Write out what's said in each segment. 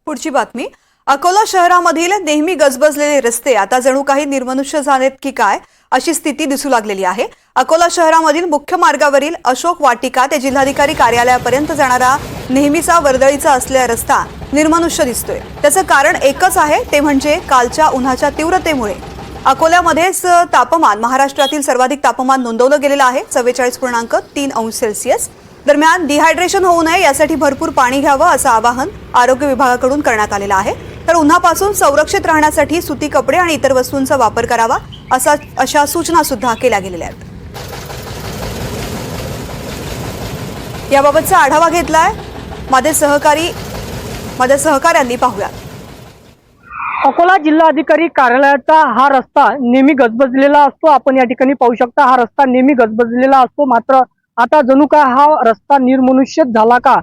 पुढची बातमी. अकोला शहरामधील नेहमी गजबजलेले रस्ते आता जणू काही निर्मनुष्य झालेत की काय अशी स्थिती दिसू लागलेली आहे. अकोला शहरामधील मुख्य मार्गावरील अशोक वाटिका ते जिल्हाधिकारी कार्यालयापर्यंत जाणारा नेहमीचा वर्दळीचा असलेला रस्ता निर्मनुष्य दिसतोय. त्याचं कारण एकच आहे, ते म्हणजे कालच्या उन्हाच्या तीव्रतेमुळे. अकोल्यामध्येच तापमान महाराष्ट्रातील सर्वाधिक तापमान नोंदवलं गेलेलं आहे, 44.3 अंश सेल्सिअस. दरम्यान डिहायड्रेशन होऊ नये यासाठी भरपूर पाणी घ्यावं असं आवाहन आरोग्य विभागाकडून करण्यात आलेलं आहे. तर उन्हापासून संरक्षित राहण्यासाठी सुती कपडे आणि इतर वस्तूंचा वापर करावा अशा सूचना सुद्धा केल्या गेलेल्या आहेत. याबाबतचा आढावा घेतलाय माझे सहकाऱ्यांनी. पाहूया. अकोला जिल्हाधिकारी कार्यालयाचा हा रस्ता नेहमी गजबजलेला असतो. आपण या ठिकाणी पाहू शकता, हा रस्ता नेहमी गजबजलेला असतो. मात्र आता जणू काय हा रस्ता निर्मनुष्यच झाला का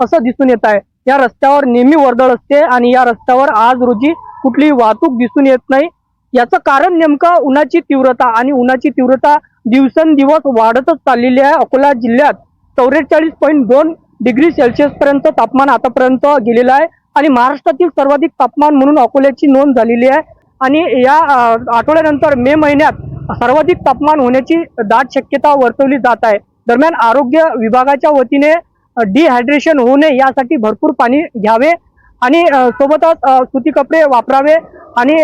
असं दिसून येत आहे. या रस्त्यावर नेहमी वर्दळ असते आणि या रस्त्यावर आज रोजी कुठलीही वाहतूक दिसून येत नाही. याचं कारण नेमकं उन्हाची तीव्रता, आणि उन्हाची तीव्रता दिवसेंदिवस वाढतच चाललेली आहे. अकोला जिल्ह्यात 44.2 डिग्री सेल्सिअस पर्यंत तापमान आतापर्यंत गेलेलं आहे आणि महाराष्ट्रातील सर्वाधिक तापमान म्हणून अकोल्याची नोंद झालेली आहे. आणि या आठवड्यानंतर मे महिन्यात सर्वाधिक तापमान होण्याची दाट शक्यता वर्तवली जात आहे. दरम्यान आरोग्य विभागाच्या वतीने डिहायड्रेशन होऊ नये यासाठी भरपूर पाणी घ्यावे आणि सोबतच सुती कपडे वापरावे आणि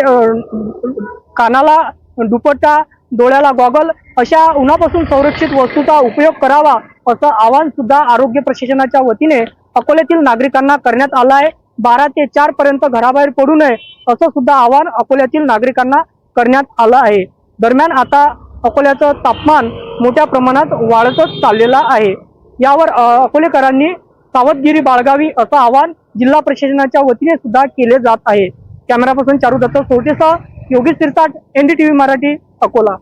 कानाला दुपट्टा, डोळ्याला गॉगल अशा उन्हापासून संरक्षित वस्तूचा उपयोग करावा असं आवाहन सुद्धा आरोग्य प्रशासनाच्या वतीने अकोल्यातील नागरिकांना करण्यात आलं आहे. 12 ते 4 पर्यंत घराबाहेर पडू नये असं सुद्धा आवाहन अकोल्यातील नागरिकांना करण्यात आलं आहे. दरम्यान आता अकोल्याचं तापमान मोठ्या प्रमाणात वाढतच चाललेलं आहे. यावर अकोलेकरांनी सावधगिरी बाळगावी असं आवाहन जिल्हा प्रशासनाच्या वतीने सुद्धा केले जात आहे. कॅमेरा पर्सन चारू दत्त सोटेसह योगेश सिरसाट, NDTV मराठी, अकोला.